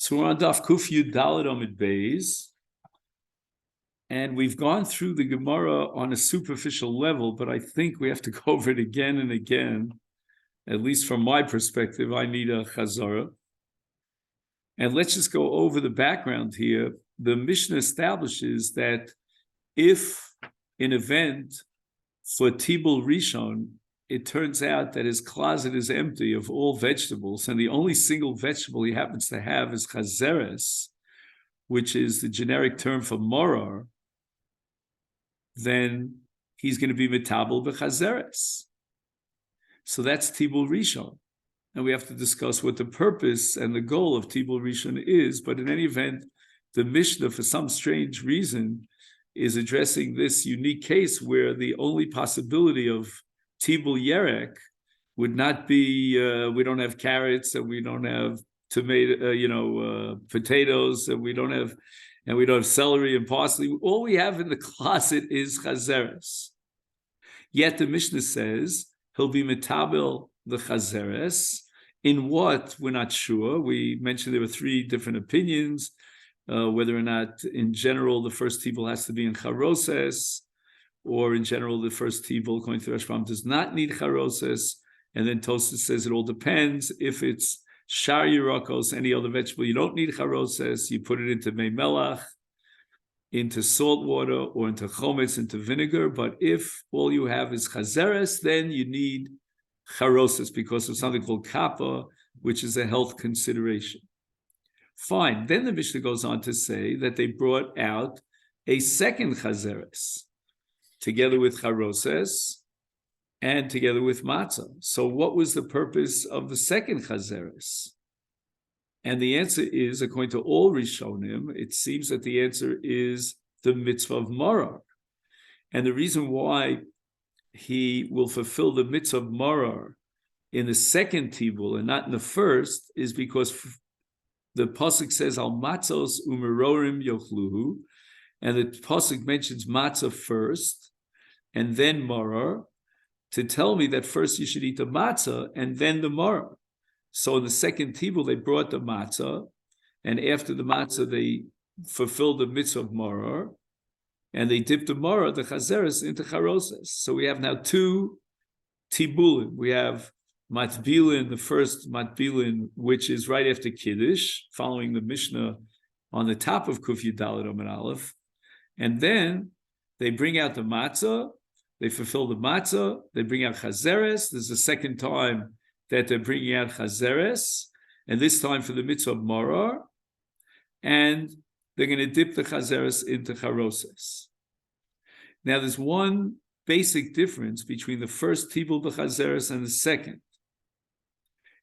So we're on Daf Kuf Yud Daled Amid Beis, and we've gone through the Gemara on a superficial level, but I think we have to go over it again and again. At least from my perspective, I need a chazara. And let's just go over the background here. The Mishnah establishes that if an event for Tibul Rishon, it turns out that his closet is empty of all vegetables, and the only single vegetable he happens to have is chazeres, which is the generic term for morar, then he's going to be metabel b'chazeres. So that's Tibul Rishon. And we have to discuss what the purpose and the goal of Tibul Rishon is, but in any event, the Mishnah, for some strange reason, is addressing this unique case where the only possibility of Tibul Yerek would not be, we don't have carrots and we don't have potatoes and we don't have celery and parsley. All we have in the closet is chazeres. Yet the Mishnah says he'll be metabel the chazeres. In what, we're not sure. We mentioned there were three different opinions, whether or not in general the first tibul has to be in charoses, or in general, the first tibul, according to Rashbam, does not need charoses. And then Tosfos says it all depends. If it's shar yirakos, any other vegetable, you don't need charoses. You put it into mei melach, into salt water, or into chometz, into vinegar. But if all you have is chazeres, then you need charoses because of something called kappa, which is a health consideration. Fine. Then the Mishnah goes on to say that they brought out a second chazeres, together with charoses and together with matzah. So what was the purpose of the second chazeres? And the answer is, according to all Rishonim, it seems that the answer is the mitzvah of morar. And the reason why he will fulfill the mitzvah of morar in the second tibul and not in the first is because the pasuk says al matzos umerorim yochluhu, and the pasuk mentions matzah first and then morar, to tell me that first you should eat the matzah and then the morar. So in the second tibul, they brought the matzah, and after the matzah, they fulfilled the mitzvah of morar, and they dipped the morar, the chazeres, into charoses. So we have now two tibulim. We have matbilin, the first matbilin, which is right after Kiddush, following the Mishnah on the top of Kuf Yud Daled Amud Aleph, and then they bring out the matzah. They fulfill the matzah, they bring out chazeres. There's a second time that they're bringing out chazeres, and this time for the mitzvah of morar, and they're going to dip the chazeres into charoses. Now, there's one basic difference between the first tibul b'chazeres and the second,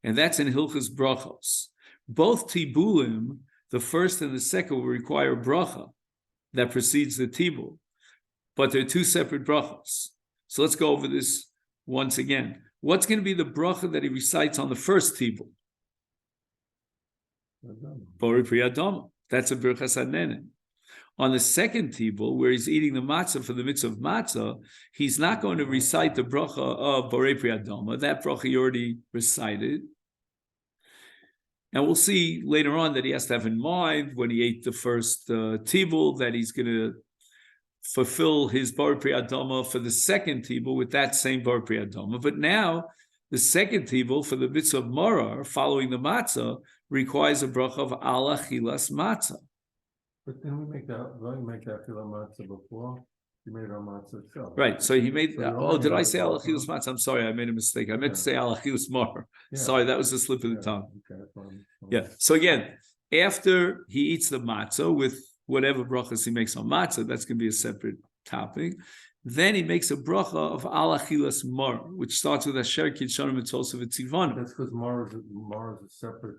and that's in Hilchos Brachos. Both tibulim, the first and the second, will require bracha that precedes the tibul, but they're two separate brachos. So let's go over this once again. What's going to be the bracha that he recites on the first tibul? Borei Pri Adama. That's a birchas hanenin. On the second tibul, where he's eating the matzah for the mitzvah of matzah, he's not going to recite the bracha of Borei Pri Adama. That bracha he already recited. And we'll see later on that he has to have in mind when he ate the first tibul that he's going to fulfill his Borei Pri Adama for the second tibul with that same Borei Pri Adama. But now, the second tibul for the mitzvah of morar, following the matzah, requires a bracha of al achilas matzah. But then we make that achilas matzah before. He made our matzah itself. Right, so he made, did I say al achilas matzah? I'm sorry, I made a mistake. I meant to say al achilas morar. Yeah. Sorry, that was a slip of the tongue. Okay, fine. Yeah, so again, after he eats the matzah with whatever brachas he makes on matzah, that's going to be a separate topic. Then he makes a bracha of al achilas mar, which starts with asher kidshanim mitzvos of tzivanu. That's because mar is a separate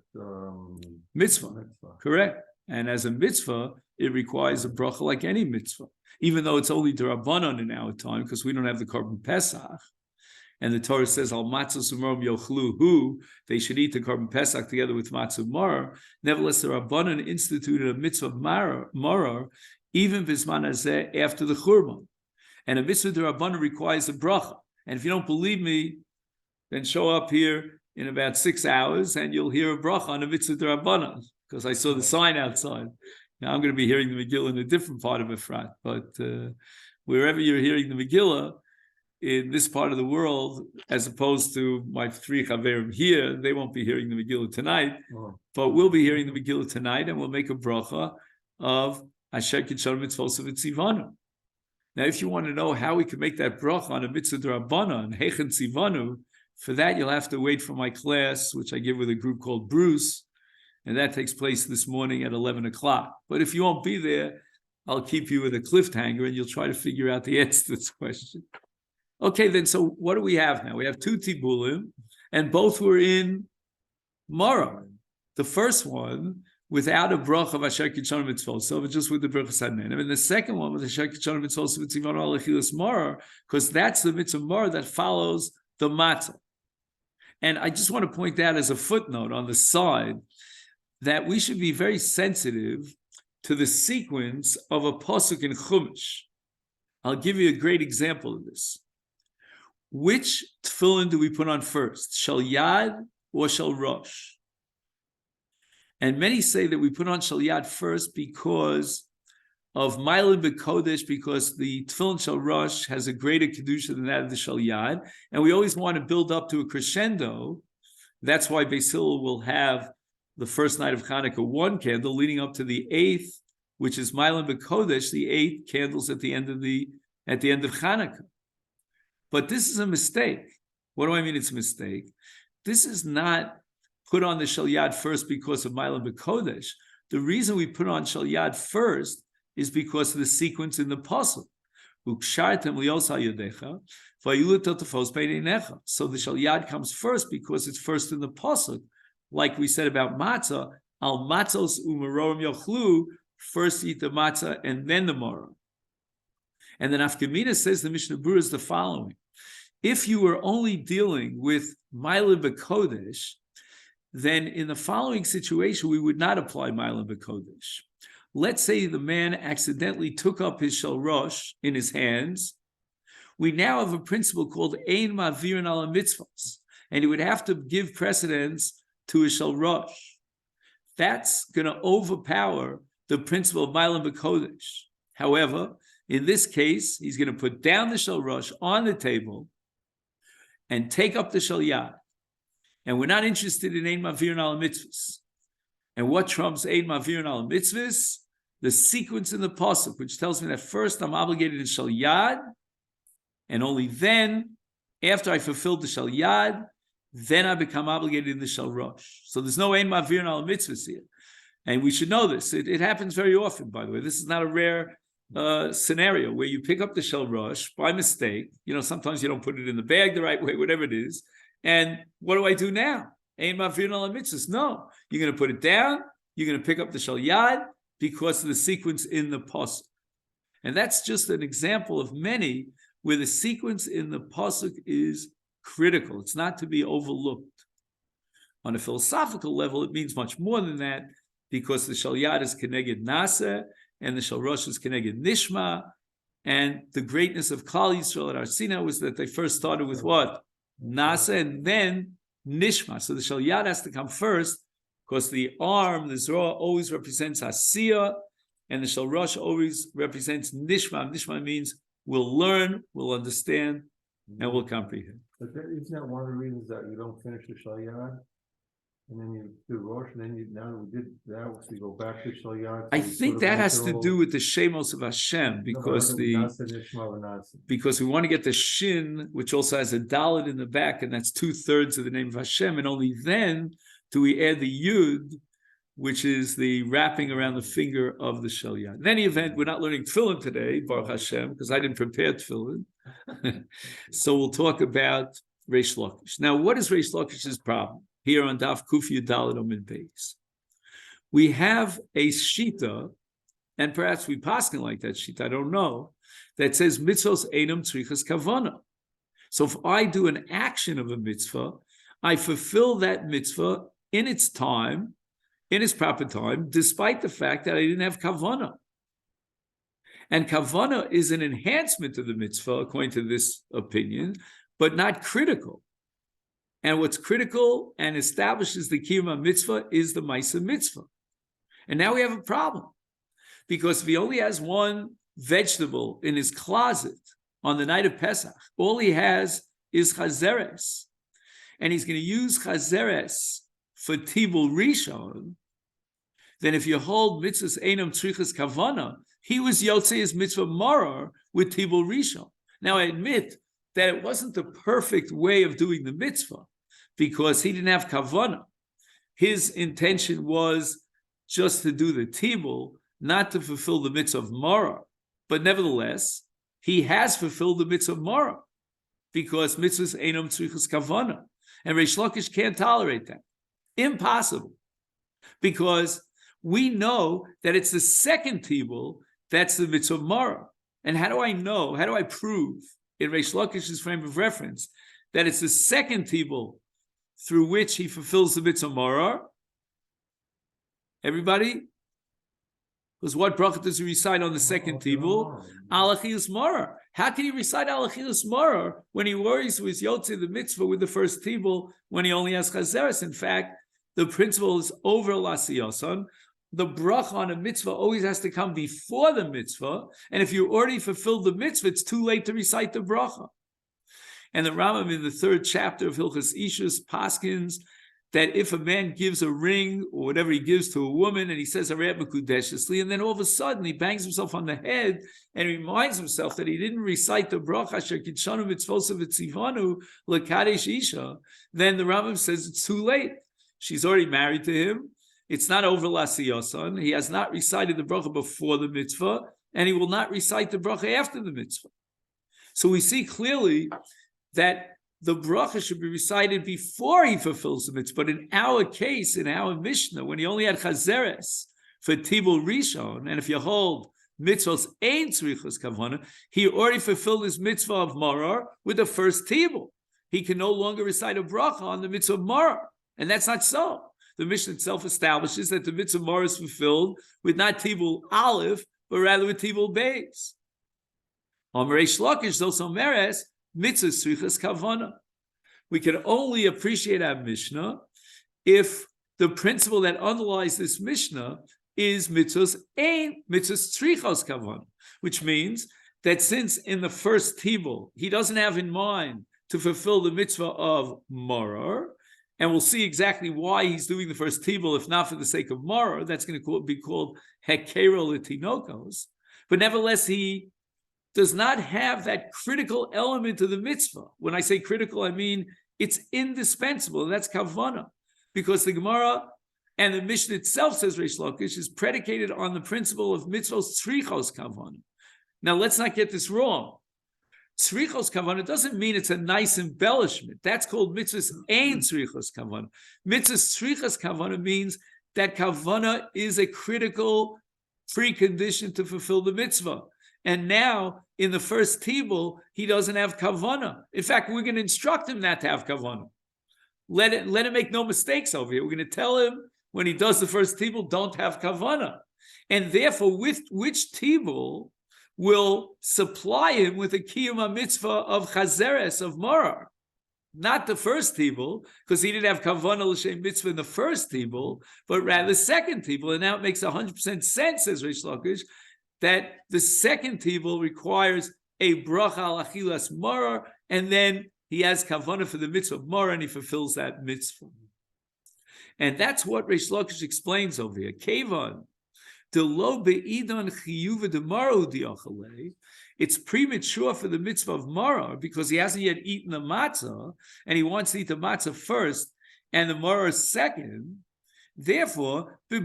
mitzvah. Correct. And as a mitzvah, it requires a bracha like any mitzvah, even though it's only d'Rabbanan in our time because we don't have the Korban Pesach. And the Torah says, al matzos umarim yochluhu, they should eat the Korban Pesach together with matzah mar. Nevertheless, the Rabbanan instituted a mitzvah of marar, even bisman hazeh, after the Churban. And a mitzvah d'Rabbanan requires a bracha. And if you don't believe me, then show up here in about 6 hours and you'll hear a bracha on a mitzvah d'Rabbanan. because I saw the sign outside. Now I'm going to be hearing the Megillah in a different part of Efrat, but wherever you're hearing the Megillah, in this part of the world, as opposed to my three Chaverim here, they won't be hearing the Megillah tonight, but we'll be hearing the Megillah tonight, and we'll make a bracha of Asher Kitshon Mitzvos V'Tzivanu. Now, if you want to know how we can make that bracha on a mitzvah d'Rabbanan, Heichen Tzivanu, for that you'll have to wait for my class, which I give with a group called Bruce, and that takes place this morning at 11 o'clock. But if you won't be there, I'll keep you with a cliffhanger, and you'll try to figure out the answer to this question. Okay, then, so what do we have now? We have two Tibulim, and both were in Mara. The first one, without a bracha of Asher Kitshon Mitzvos, so just with the bracha Sadnenim, and the second one with Asher Kitshon Mitzvos V'Tzivanu Alechilas Mara, because that's the mitzvah Mara that follows the matzah. And I just want to point out as a footnote on the side that we should be very sensitive to the sequence of a pasuk in Chumash. I'll give you a great example of this. Which tefillin do we put on first, Shel Yad or Shel Rosh? And many say that we put on Shel Yad first because of Ma'alim B'Kodesh, because the tefillin Shel Rosh has a greater kedusha than that of the Shel Yad, and we always want to build up to a crescendo. That's why Beis Hillel will have the first night of Hanukkah one candle leading up to the 8th, which is Ma'alim B'Kodesh, the 8 candles at the end of Hanukkah. But this is a mistake. What do I mean it's a mistake? This is not put on the Shel Yad first because of Ma'alim B'Kodesh. The reason we put on Shel Yad first is because of the sequence in the pasuk. So the Shel Yad comes first because it's first in the pasuk. Like we said about matzah, al matzos umarorim yochlu, first eat the matzah and then the maror. And then Afkamina says the Mishnah Berurah is the following. If you were only dealing with Ma'alim B'Kodesh, then in the following situation, we would not apply Ma'alim B'Kodesh. Let's say the man accidentally took up his Shel Rosh in his hands. We now have a principle called Ein Ma'avirin Ala Mitzvos, and he would have to give precedence to his Shel Rosh. That's going to overpower the principle of Ma'alim B'Kodesh. However, in this case, he's going to put down the Shel Rosh on the table and take up the Shel Yad. And we're not interested in Ein Ma'avirin Ala Mitzvos. And what trumps Ein Ma'avirin Ala Mitzvos? The sequence in the pasuk, which tells me that first I'm obligated in Shel Yad, and only then, after I fulfilled the Shel Yad, then I become obligated in the Shel Rosh. So there's no Ein Ma'avirin Ala Mitzvos here. And we should know this. It happens very often, by the way. This is not a rare scenario where you pick up the Shel Rosh by mistake. Sometimes you don't put it in the bag the right way, whatever it is. And what do I do now? Ein Ma'avirin Ala Mitzvos. No, you're going to put it down. You're going to pick up the Shel Yad because of the sequence in the pasuk. And that's just an example of many where the sequence in the pasuk is critical. It's not to be overlooked. On a philosophical level, it means much more than that, because the Shel Yad is Keneged Naseh, and the Shel Rosh is Keneged Nishma, and the greatness of Klal Yisrael at Har Sinai was that they first started with what? Naseh, and then Nishma. So the Shel Yad has to come first, because the arm, the Zroa, always represents Asiyah, and the Shel Rosh always represents Nishma. Nishma means we'll learn, we'll understand, and we'll comprehend. But isn't that one of the reasons that you don't finish the Shel Yad? And then you do Rosh, and then we go back to Shel Yad. I think that has to do with the Shemos of Hashem, because because we want to get the Shin, which also has a Dalet in the back, and that's 2/3 of the name of Hashem, and only then do we add the Yud, which is the wrapping around the finger of the Shel Yad. In any event, we're not learning Tefillin today, Baruch Hashem, because I didn't prepare Tefillin. So we'll talk about Reish Lakish. Now, what is Reish Lakish's problem? Here on Daf Kuf Yud Amud Beis, we have a shita, and perhaps we paskin like that shita, I don't know, that says mitzvos einam tzrichas kavana. So if I do an action of a mitzvah, I fulfill that mitzvah in its time, in its proper time, despite the fact that I didn't have kavana. And kavana is an enhancement of the mitzvah, according to this opinion, but not critical. And what's critical and establishes the kiyum mitzvah is the ma'aseh mitzvah. And now we have a problem, because if he only has one vegetable in his closet on the night of Pesach, all he has is chazeres, and he's going to use chazeres for tibul rishon, then if you hold mitzvahs einam trichas kavana, he was yotzei his mitzvah maror with tibul rishon. Now I admit that it wasn't the perfect way of doing the mitzvah, because he didn't have kavana. His intention was just to do the tibul, not to fulfill the mitzvah of maror. But nevertheless, he has fulfilled the mitzvah of maror, because mitzvahs einam trichas kavana. And Reish Lakish can't tolerate that. Impossible. Because we know that it's the second tibul that's the mitzvah of maror. And how do I know, how do I prove in Reish Lakish's frame of reference that it's the second tibul through which he fulfills the mitzvah maror? Everybody? Because what bracha does he recite on the second tibul? Al achilas maror. How can he recite al achilas maror when he worries with yotzei the mitzvah with the first tibul when he only has chazeres? In fact, the principle is over lasiyosan. The bracha on a mitzvah always has to come before the mitzvah, and if you already fulfilled the mitzvah, it's too late to recite the bracha. And the Rambam in the 3rd chapter of Hilchas Ishus paskins that if a man gives a ring or whatever he gives to a woman and he says Harei Mekudeshesli, and then all of a sudden he bangs himself on the head and reminds himself that he didn't recite the bracha Asher Kitshanu Mitzvosav V'Tzivanu L'Kadesh Isha, then the Rambam says it's too late. She's already married to him. It's not over lasiyosan. He has not recited the bracha before the mitzvah, and he will not recite the bracha after the mitzvah. So we see clearly that the bracha should be recited before he fulfills the mitzvah. But in our case, in our Mishnah, when he only had chazeres for tibul rishon, and if you hold mitzvahs ein tzrichos kavana, he already fulfilled his mitzvah of maror with the first tibul. He can no longer recite a bracha on the mitzvah of maror, and that's not so. The Mishnah itself establishes that the mitzvah maror is fulfilled with not tibul aleph, but rather with tibul beis. Reish Lakish also meres mitzvah tzrichas kavana. We can only appreciate our Mishnah if the principle that underlies this Mishnah is mitzvahs tzrichas kavana, which means that since in the first tibul he doesn't have in mind to fulfill the mitzvah of maror, and we'll see exactly why he's doing the first tibul, if not for the sake of maror, that's going to be called hekero l'tinokos. But nevertheless, he does not have that critical element of the mitzvah. When I say critical, I mean it's indispensable, and that's kavana. Because the Gemara and the Mishnah itself, says Reish Lakish, is predicated on the principle of mitzvos tzrichos kavana. Now, let's not get this wrong. Tzrichos kavana doesn't mean it's a nice embellishment. That's called mitzvahs ein tzrichos kavana. Mitzvahs tzrichos kavana means that kavana is a critical precondition to fulfill the mitzvah. And now, in the first tibul, he doesn't have kavana. In fact, we're going to instruct him not to have kavana. Let him make no mistakes over here. We're going to tell him when he does the first tibul, don't have kavana. And therefore, with which tibul will supply him with a kiyum mitzvah of chazeres, of maror, not the first tibul, because he didn't have kavanah l'shem mitzvah in the first tibul, but rather the second tibul. And now it makes 100% sense, says Reish Lakish, that the second tibul requires a bracha al achilas maror, and then he has kavanah for the mitzvah of maror, and he fulfills that mitzvah. And that's what Reish Lakish explains over here. Kevan. It's premature for the mitzvah of maror because he hasn't yet eaten the matzah, and he wants to eat the matzah first and the maror second. Therefore, the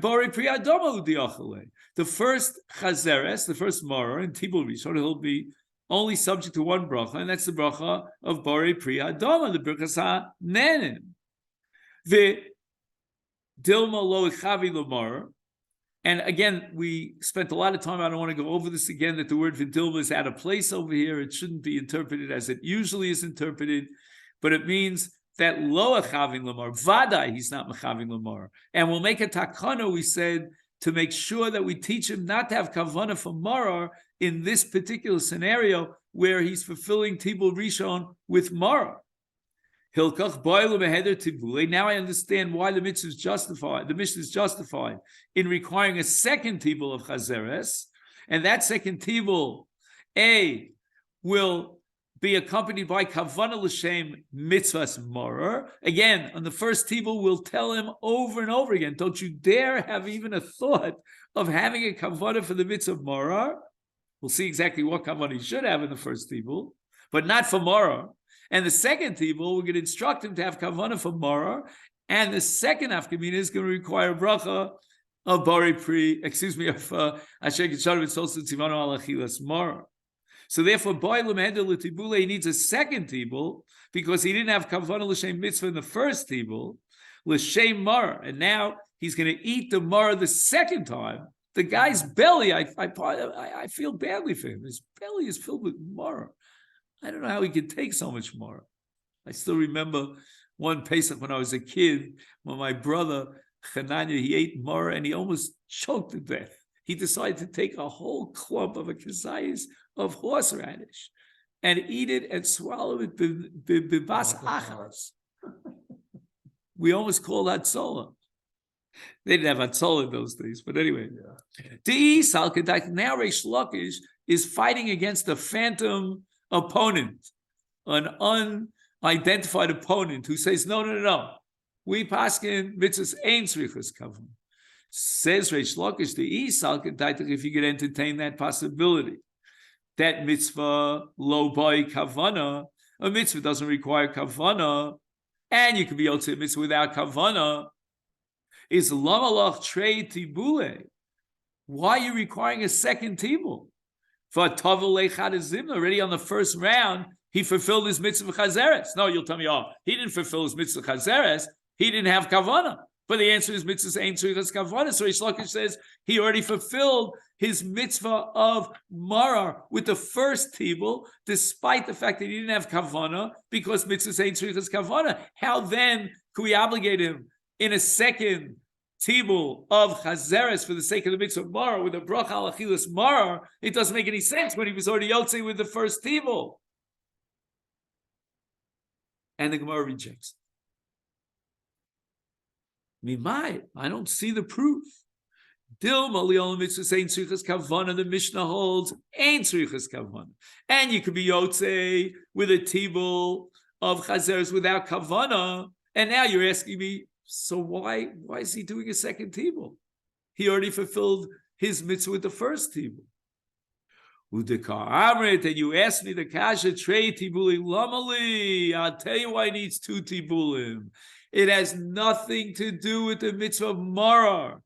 first chazeres, the first maror in tibul rishon, he'll be only subject to one bracha, and that's the bracha of borei pri adama, the birkas hanenim. The dilma lo chavi l'maror. And again, we spent a lot of time, I don't want to go over this again, that the word vidilma is out of place over here. It shouldn't be interpreted as it usually is interpreted, but it means that lo achavin lamar, vadai, he's not machavin lamar. And we'll make a takana, we said, to make sure that we teach him not to have kavana for maror in this particular scenario where he's fulfilling tibul rishon with maror. Hilkach boilu meheder tibule. Now I understand why the mitzvah is justified. The Mishnah is justified in requiring a second tibul of chazeres, and that second tibul, will be accompanied by kavanah l'shem mitzvahs morer. Again, on the first tibul, we'll tell him over and over again, don't you dare have even a thought of having a kavanah for the mitzvah morer. We'll see exactly what kavanah he should have in the first tibul, but not for morer. And the second tibul, we're going to instruct him to have kavanah for morer, and the second afkamina is going to require bracha of bari pri, of asher kitshar v'tzolsu tzivanu al achilas morer. So therefore, he needs a second tibul because he didn't have kavanah l'shem mitzvah in the first tibul, l'shem mar, and now he's going to eat the mar the second time. The guy's belly, I feel badly for him. His belly is filled with mar. I don't know how he could take so much mar. I still remember one Pesach when I was a kid, when my brother Chananya, he ate mar and he almost choked to death. He decided to take a whole clump of a kazayis of horseradish and eat it and swallow it bibas achas. We almost called that Hatzolah. They didn't have Hatzolah in those days, but anyway. Now Reish Lakish is fighting against a phantom opponent, an unidentified opponent who says, no. We paskin mitzvahs ain't tzrichas kavanah. Says Reish Lakish, if you could entertain that possibility, that mitzvah lo by kavana, a mitzvah doesn't require kavana, and you can be able to mitzvah without kavana, is lamalach trei tibule. Why are you requiring a second tibul? For tavel lechad already on the first round, he fulfilled his mitzvah chazeres. No, you'll tell me, he didn't fulfill his mitzvah chazeres, he didn't have kavana. But the answer is mitzvah ain't tzrichas kavana. So Reish Lakish says he already fulfilled his mitzvah of marar with the first tibul, despite the fact that he didn't have kavana, because mitzvah ain't tzrichas kavana. How then could we obligate him in a second tibul of chazeres for the sake of the mitzvah of marar with a bracha al achilas marar? It doesn't make any sense when he was already yotzei with the first tibul. And the Gemara rejects it. I don't see the proof. The Mishnah holds ain't tzrichas kavana, and you could be yotzei with a tibul of chazeres without kavana. And now you're asking me, so why is he doing a second tibul? He already fulfilled his mitzvah with the first tibul. And you asked me the kasha trei tibuli lamali. I'll tell you why he needs two tibulim. It has nothing to do with the mitzvah of marar.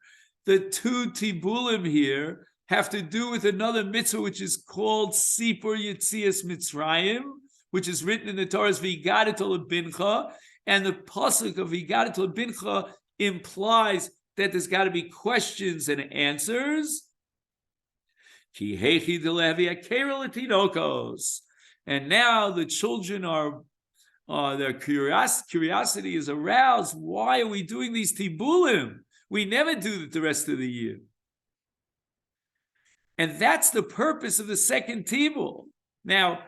The two tibulim here have to do with another mitzvah which is called Sipur Yitzias Mitzrayim, which is written in the Torah's V'yigadet lebincha, and the pasuk of V'yigadet lebincha implies that there's got to be questions and answers. Ki heichi delevi akera letinokos, and now the children are. Their curiosity is aroused. Why are we doing these tibulim? We never do it the rest of the year. And that's the purpose of the second tibul. Now,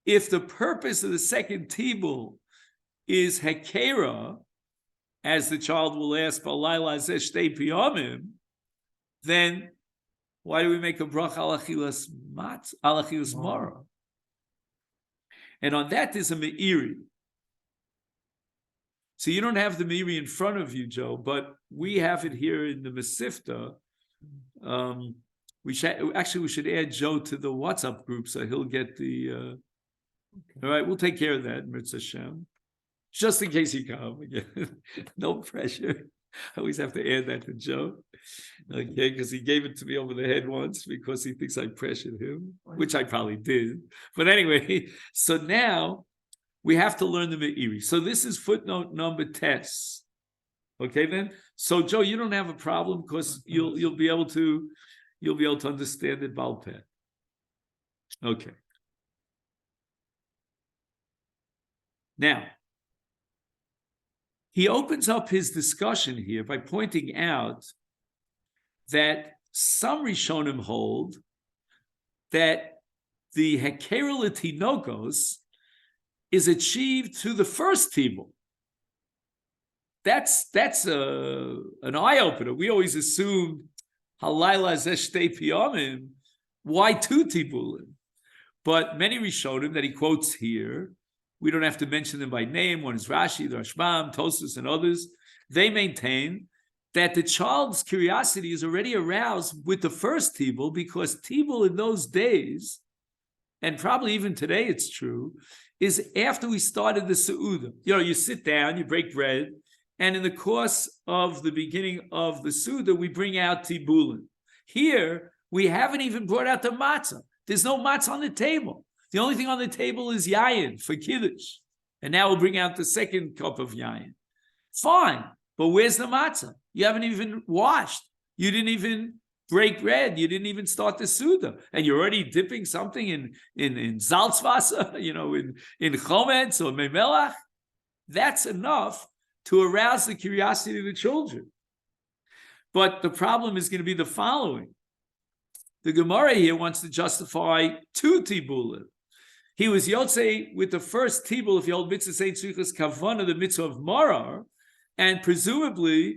if the purpose of the second tibul is hekera, as the child will ask, then why do we make a bracha al achilas mara? And on that there's a meiri. So you don't have the meiri in front of you, Joe, but we have it here in the Masifta. We should add Joe to the WhatsApp group so he'll get the. Okay. All right, we'll take care of that, Mirza Shem. Just in case he comes again, no pressure. I always have to add that to Joe, okay? Because he gave it to me over the head once because he thinks I pressured him, which I probably did. But anyway, so now we have to learn the Me'iri. So this is footnote number 10. Okay, then. So Joe, you don't have a problem because you'll be able to understand it Baal Peh. Okay. Now. He opens up his discussion here by pointing out that some Rishonim hold that the Hekera L'Tinokos is achieved through the first tibul. That's an eye opener. We always assumed halayla zeshtei piyamim. Why 2 tibulim? But many Rishonim that he quotes here, we don't have to mention them by name. One is Rashi, the Rashbam, Tosfos, and others. They maintain that the child's curiosity is already aroused with the first tibul, because tibul in those days, and probably even today it's true, is after we started the Seudah. You sit down, you break bread, and in the course of the beginning of the Seudah, we bring out tibulim. Here, we haven't even brought out the matzah. There's no matzah on the table. The only thing on the table is yayin for kiddush. And now we'll bring out the second cup of yayin. Fine, but where's the matzah? You haven't even washed. You didn't even break bread. You didn't even start the Seudah. And you're already dipping something in Salzwasser, in chometz or memelach. That's enough to arouse the curiosity of the children. But the problem is going to be the following. The Gemara here wants to justify 2 tibulim. He was yotzei with the first tibul, if you hold mitzvah say tzrichas kavana, the mitzvah of marar, and presumably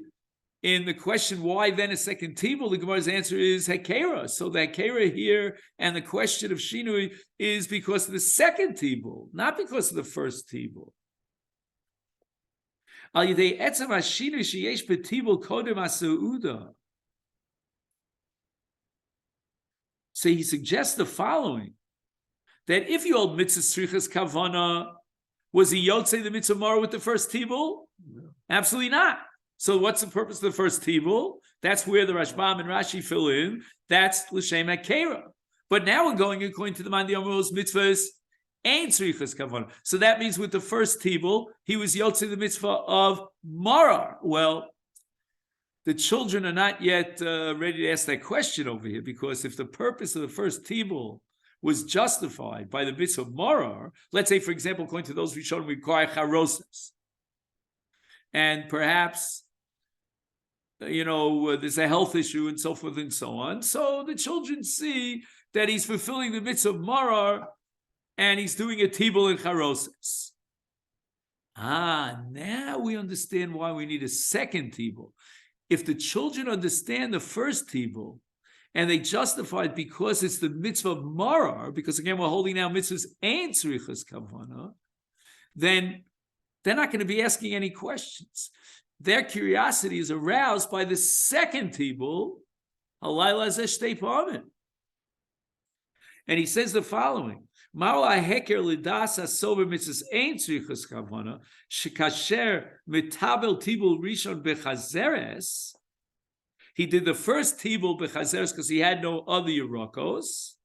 in the question why then a second tibul, the Gemara's answer is hekera. So the hekera here and the question of shinui is because of the second tibul, not because of the first tibul. Al yidei etzem hashinu sheyesh betibul kodem ha'seudah. So he suggests the following, that if you hold mitzvah tzrichas kavana, was he yotzei the mitzvah mar with the first tibul? No. Absolutely not. So what's the purpose of the first tibul? That's where the Rashbam and Rashi fill in. That's l'shem hakera. But now we're going according to the Mandi Amros mitzvahs ain't tzrichas kavana. So that means with the first tibul, he was yotzei the mitzvah of marar. Well, the children are not yet ready to ask that question over here, because if the purpose of the first tibul was justified by the mitzvah of marar, let's say, for example, according to those Rishonim, we require charoses, and perhaps, there's a health issue and so forth and so on. So the children see that he's fulfilling the mitzvah of marar, and he's doing a tibul in charoses. Now we understand why we need a second tibul. If the children understand the first tibul, and they justify it because it's the mitzvah of marar, because again we're holding now mitzvahs ain't tzrichas kavana, then they're not going to be asking any questions. Their curiosity is aroused by the second tibul, halayla zeshtei pamim. And he says the following: Ma'ala heker lidas hasover mitzvahs ain't tzrichas kavana shekasher mitabel tibul rishon bechazeres. He did the first tibul bechazeres because he had no other yerakos,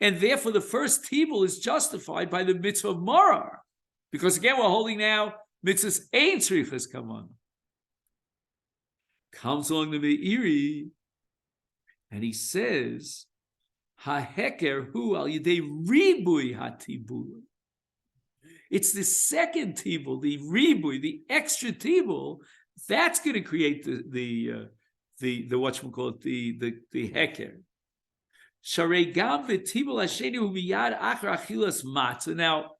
and therefore the first tibul is justified by the mitzvah of marar, because again we're holding now mitzvahs ain't tzrichas kavana. Comes along the Meiri, and he says, "Haheker hu al yidei ribui hatibul." It's the second tibul, the ribui, the extra tibul, that's going to create the whatchamacallit, the heker. Sharei gam v'tibul hasheni hu miyad achar achilas matzah. Now,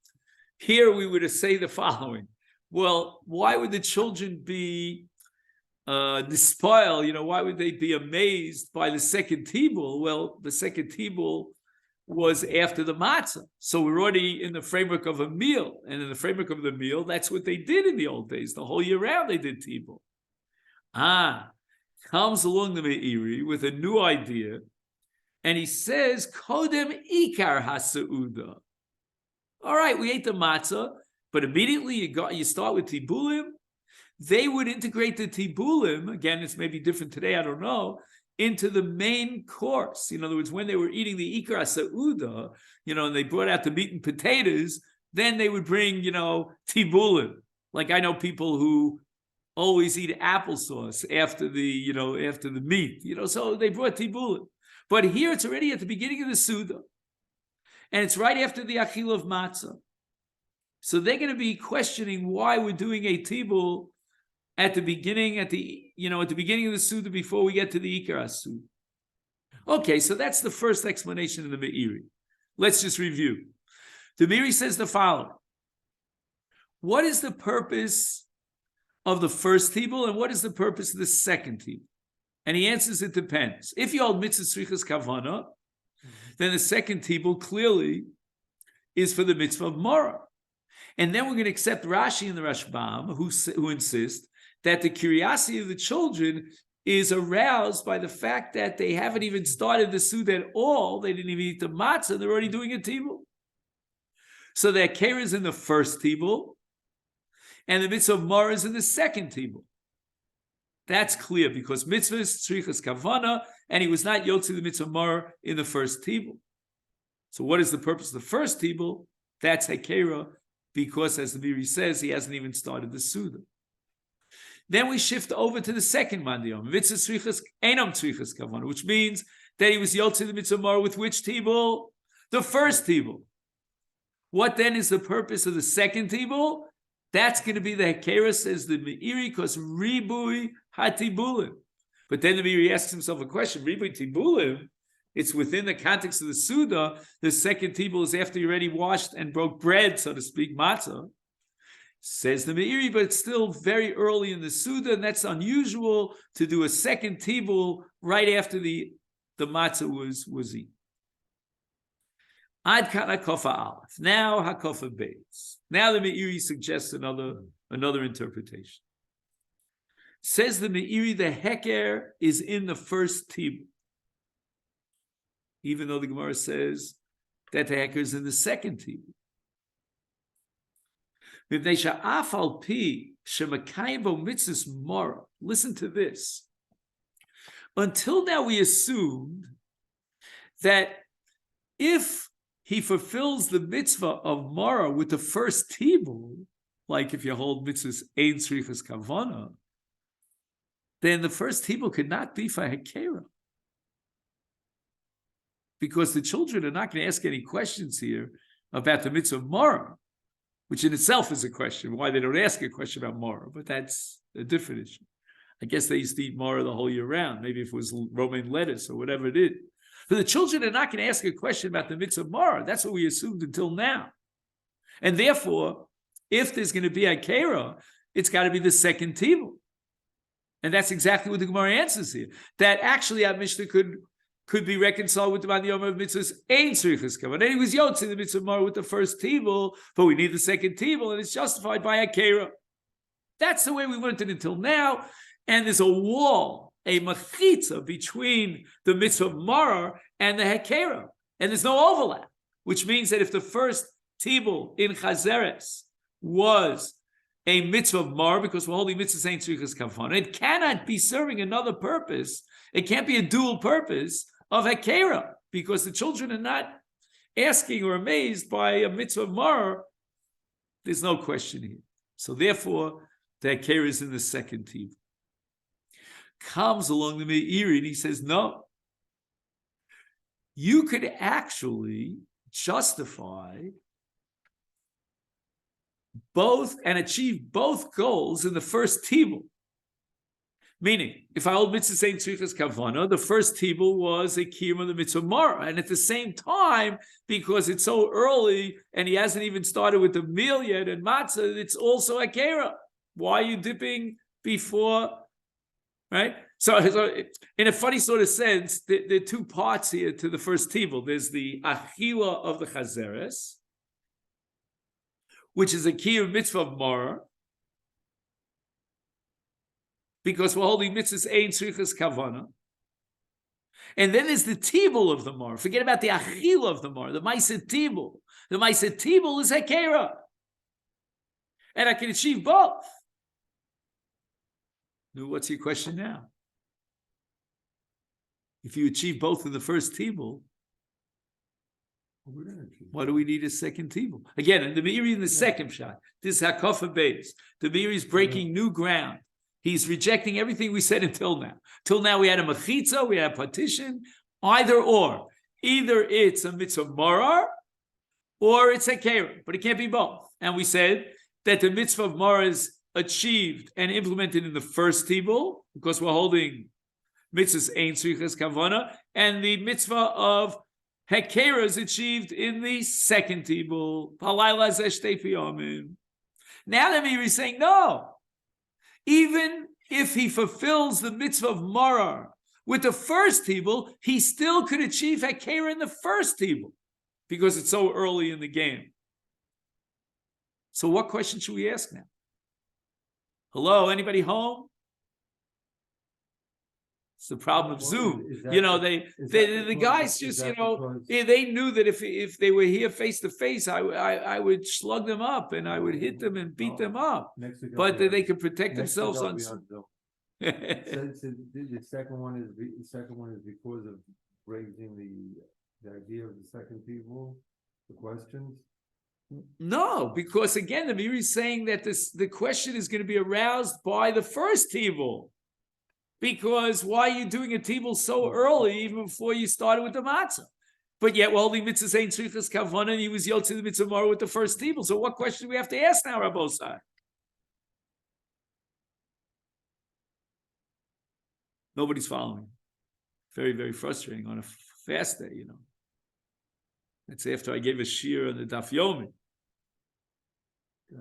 here we would say the following: well, why would the children be despoiled? Why would they be amazed by the second tibul? Well, the second tibul was after the matzah, so we're already in the framework of a meal, and in the framework of the meal, that's what they did in the old days. The whole year round, they did tibul. Comes along the Meiri with a new idea, and he says, "Kodem ikar haseuda." All right, we ate the matzah, but immediately you start with tibulim. They would integrate the tibulim, again, it's maybe different today, I don't know, into the main course. In other words, when they were eating the ikar haseuda, and they brought out the meat and potatoes, then they would bring, tibulim. Like I know people who always eat applesauce after the meat, so they brought tibulim. But here it's already at the beginning of the Suda, and it's right after the achil of matzah. So they're going to be questioning why we're doing a tibul at the beginning of the Suda before we get to the ikar haseuda. Okay, so that's the first explanation of the Meiri. Let's just review. The Meiri says the following: what is the purpose of the first tibul and what is the purpose of the second tibul? And he answers, it depends. If you hold mitzvah tzrichas kavana, then the second tibul clearly is for the mitzvah of Mara. And then we're going to accept Rashi and the Rashbam, who insist that the curiosity of the children is aroused by the fact that they haven't even started the Suda at all. They didn't even eat the matzah. They're already doing a tibul. So the Akera is in the first tibul, and the mitzvah of Mara is in the second tibul. That's clear because mitzvah is tzrichas kavana, and he was not yotzi the mitzvah Mara in the first tibul. So what is the purpose of the first tibul? That's Akera, because as the Miri says, he hasn't even started the Suda. Then we shift over to the second mandiyom, mitzvah tzrichas enam tzrichas kavana, which means that he was yotzi the mitzvah Mara with which tibul? The first tibul. What then is the purpose of the second tibul? That's going to be the Hakera, says the Meiri, because Ribui Hatibulim. But then the Meiri asks himself a question, Ribui Tibulim, it's within the context of the Suda. The second tibul is after you already washed and broke bread, so to speak, matzah. Says the Meiri, but it's still very early in the Suda, and that's unusual to do a second tibul right after the matzah was eaten. Ad kan hakofa aleph. Now hakofa beis. Now the Meiri suggests another interpretation. Says the Meiri, the heker is in the first tibul, even though the Gemara says that the heker is in the second tibul. Listen to this. Until now, we assumed that if he fulfills the mitzvah of Mara with the first tibul, like if you hold mitzvahs ein tzrichas kavana, then the first tibul could not be for Hakera. Because the children are not going to ask any questions here about the mitzvah of Mara, which in itself is a question, why they don't ask a question about Mara, but that's a different issue. I guess they used to eat Mara the whole year round, maybe if it was romaine lettuce or whatever it is. But the children are not going to ask a question about the mitzvah of Mara. That's what we assumed until now. And therefore, if there's going to be a Kera, it's got to be the second tibul. And that's exactly what the Gemara answers here. That actually our Mishnah could be reconciled with the Mandiyom of mitzvahs ein tzrichas kavana. And he was yotzi the mitzvah of Mara with the first tibul, but we need the second tibul, and it's justified by a Kera. That's the way we learned it until now. And there's a wall, a machitza between the mitzvah of Mara and the Hakera. And there's no overlap, which means that if the first tibul in Chazeres was a mitzvah of Mara, because we're holding mitzvah ain't tzrichas kavana, it cannot be serving another purpose. It can't be a dual purpose of Hakera, because the children are not asking or amazed by a mitzvah of Mara. There's no question here. So therefore, the Hakera is in the second tibul. Comes along the Meiri and he says, no, you could actually justify both and achieve both goals in the first tibul. Meaning, if I hold mitzvah saying tzrichas kavana, the first tibul was a kiyum of the mitzvah Mara, and at the same time, because it's so early and he hasn't even started with the meal yet and matzah, it's also a kera. Why are you dipping before? Right? So in a funny sort of sense, there are two parts here to the first tibul. There's the achila of the chazeres, which is a kiyum mitzvah of Mara, because we're holding mitzvahs ein tzrichas kavana. And then there's the tibul of the Mara. Forget about the achila of the Mara, the Masechet tibul. The Masechet tibul is hakera. And I can achieve both. Now, what's your question now? If you achieve both in the first tibul, why do we need a second tibul? Again, in the Meiri in the second shot, this is hakofa beis. The Meiri is breaking new ground. He's rejecting everything we said until now. Till now, we had a mechitza, we had a partition, either or. Either it's a mitzvah Mara or it's a keren, but it can't be both. And we said that the mitzvah of Mara is achieved and implemented in the first tibul, because we're holding mitzvahs ein tzrichas kavana, and the mitzvah of Hakera is achieved in the second tibul. Now the Meiri is saying, no. Even if he fulfills the mitzvah of Marar with the first tibul, he still could achieve Hakera in the first tibul because it's so early in the game. So what question should we ask now? Hello, anybody home? It's the problem of Zoom. The guys just, they knew that if they were here face to face, I would slug them up and I would hit them and beat them up. But they could protect themselves on Zoom. The second one is because of raising the idea of the second people, the questions. No, because again, the Meiri is saying that the question is going to be aroused by the first tibul. Because why are you doing a tibul so early, even before you started with the matzah? But yet, we're holding mitzvah saying tzrichas kavana, and he was yotze the mitzvah mara with the first tibul. So what question do we have to ask now, Rabbosai? Nobody's following. Very, very frustrating on a fast day, That's after I gave a shir on the Daf Yomi.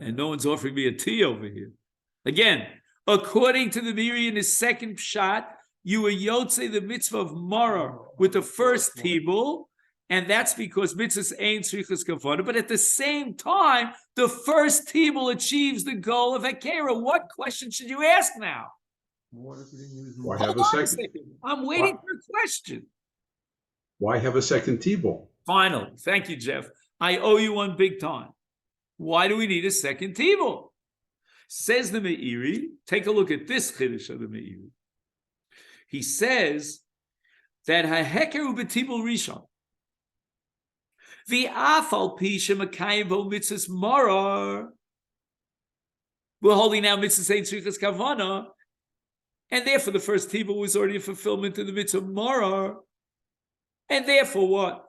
And no one's offering me a tea over here. Again, according to the Meiri in his second shot, you were yotze the mitzvah of Mara with the first tibul, and that's because mitzvahs ain't tzrichas kavana. But at the same time, the first tibul achieves the goal of Hakera. What question should you ask now? Why have a second? I'm waiting for a question. Why have a second tibul? Finally, thank you, Jeff. I owe you one big time. Why do we need a second tibul? Says the Meiri, take a look at this chiddush of the Meiri. He says that hahekeru betibul rishon, the afal pi shemakayim bo mitzvahs marar. We're holding now mitzvahs ain't tzrichas kavana, and therefore the first tibul was already a fulfillment of the mitzvah marar, and therefore what?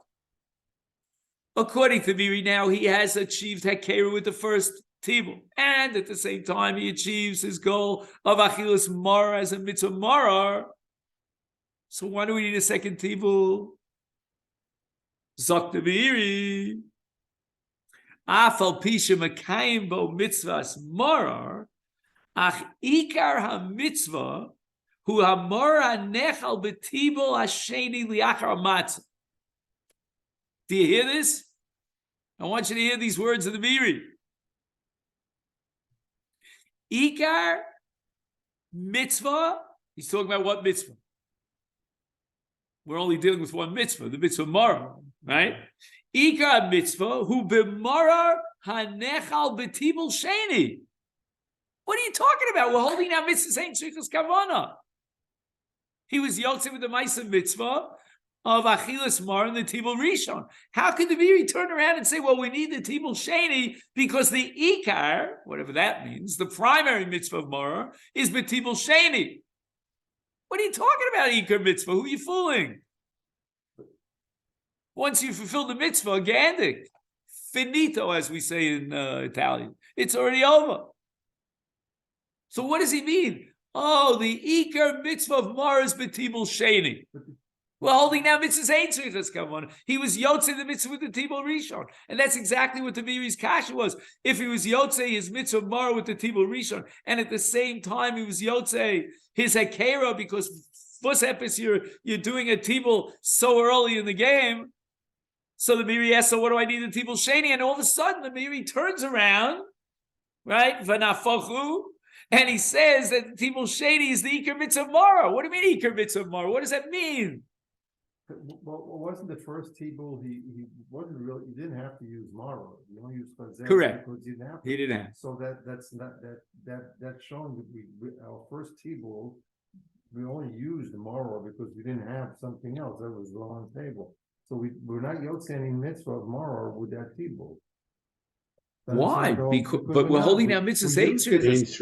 According to Meiri, now he has achieved Hakera with the first tibul, and at the same time he achieves his goal of Achilas Mara as a mitzvah Marar. So why do we need a second tibul? Zok the Meiri, Afal Pisha Makayim Bo Mitzvahs Marar, Ach Ikar HaMitzvah Hu HaMara Nechal Betibul Hasheni Liachar Matzah. Do you hear this? I want you to hear these words of the Meiri. Ikar mitzvah, he's talking about what mitzvah? We're only dealing with one mitzvah, the mitzvah Marar, right? Ikar mitzvah, hu b'marar hanechal b'tibul sheni. What are you talking about? We're holding out mitzvah saying tzrichas kavana. He was yotze with the ma'aser mitzvah of Achilas Mar and the Tibul Rishon. How could the Meiri turn around and say, well, we need the Tibul Sheni because the Ikar, whatever that means, the primary mitzvah of Mar is B'Tibul Sheni. What are you talking about, Ikar mitzvah? Who are you fooling? Once you fulfill the mitzvah, gandik, finito, as we say in Italian, it's already over. So what does he mean? Oh, the Ikar mitzvah of Mar is B'Tibul Sheni. We're holding now mitzvahs ain't tzrichas kavana. He was yotze the mitzvah with the tibul rishon, and that's exactly what the Meiri's kasha was. If he was yotze his mitzvah mar with the tibul rishon, and at the same time he was yotze his hakera because fus epis you're doing a tibul so early in the game. So the Meiri asks, so what do I need the tibul sheni? And all of a sudden the Meiri turns around, right? V'nafochu. And he says that the tibul sheni is the ikar mitzvah mara. What do you mean ikar mitzvah mara? What does that mean? Well, wasn't the first tibul? He wasn't really. He didn't have to use Mara. He only used Chazek. Correct. Because he didn't have to. He didn't have. So that's not that's showing that we our first tibul we only used Mara because we didn't have something else that was on the table. So we're not yotzei mitzvah of Mara with that tibul. Why? Because but we're holding our mitzvahs ain't tzrichas.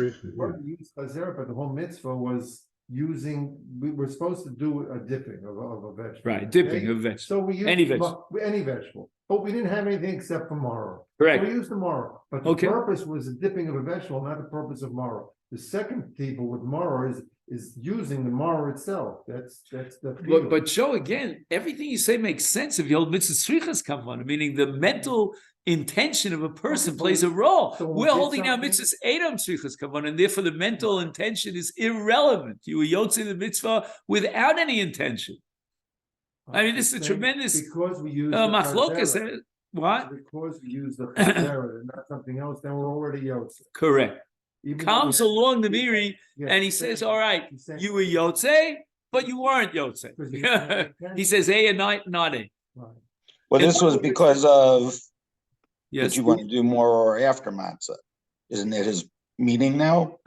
We used Chazera, but the whole mitzvah was using, we were supposed to do a dipping of a vegetable. Right, dipping of vegetable. So we used any vegetable. But we didn't have anything except for maror. Correct. So we used the maror. But the purpose was the dipping of a vegetable, not the purpose of maror. The second table with Mara is using the Mara itself. That's the. But Joe, again, everything you say makes sense if you hold mitzvah srichas kavanah, meaning the mental intention of a person plays a role. So We're holding now mitzvahs edom srichas kavanah, and therefore the mental intention is irrelevant. You were yotze the mitzvah without any intention. I mean, this is a tremendous because we use machlokas. What? Because we use the chazera and not something else, then we're already yotze. Correct. Even Comes along the Miri and he says, all right, you were Yotze, but you weren't Yotze. He says, A and not A. Right. Well, this was because of Yes. that you want to do more or after matzah. Isn't that his meaning now?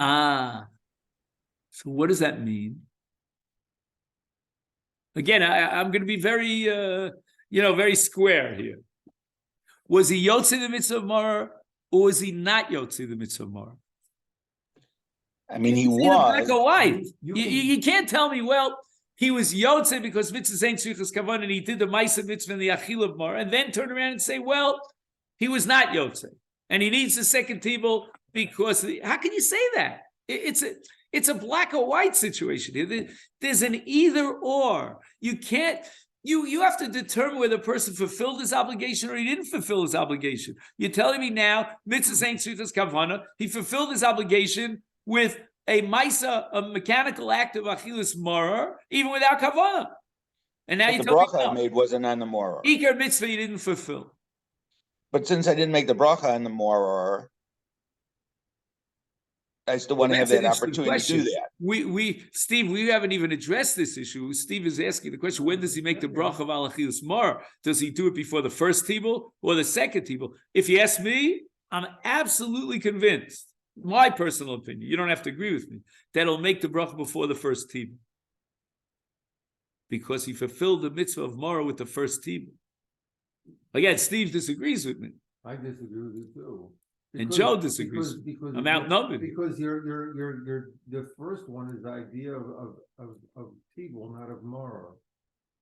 So what does that mean? Again, I'm going to be very, very square here. Was he Yotze the mitzvah of Mara, or was he not Yotze the mitzvah of Mara? I mean, he was. Black or white. You can't tell me, well, he was Yotze because mitzvah ain't tzrichas kavanah, and he did the Maisa mitzvah and the Achil of Mara, and then turn around and say, well, he was not Yotze, and he needs the second table because how can you say that? It's a black or white situation here. There's an either or. You can't. You have to determine whether the person fulfilled his obligation or he didn't fulfill his obligation. You're telling me now, mitzvah ain't tzrichas kavanah, he fulfilled his obligation with a maisa, a mechanical act of achilas maror, even without kavanah. And now But you the tell me, bracha I made wasn't on the moror. Ikar mitzvah you didn't fulfill. But since I didn't make the bracha on the moror, I still want to have that opportunity to do that. Steve, we haven't even addressed this issue. Steve is asking the question: when does he make the bracha of al achilas maror? Does he do it before the first tibul or the second tibul? If you ask me, I'm absolutely convinced. My personal opinion, you don't have to agree with me, that he'll make the bracha before the first tibul. Because he fulfilled the mitzvah of Mara with the first tibul. Again, Steve disagrees with me. I disagree with you too. And Joe disagrees. Because I'm outnumbered. Because you're the first one is the idea of tibul, not of Mara.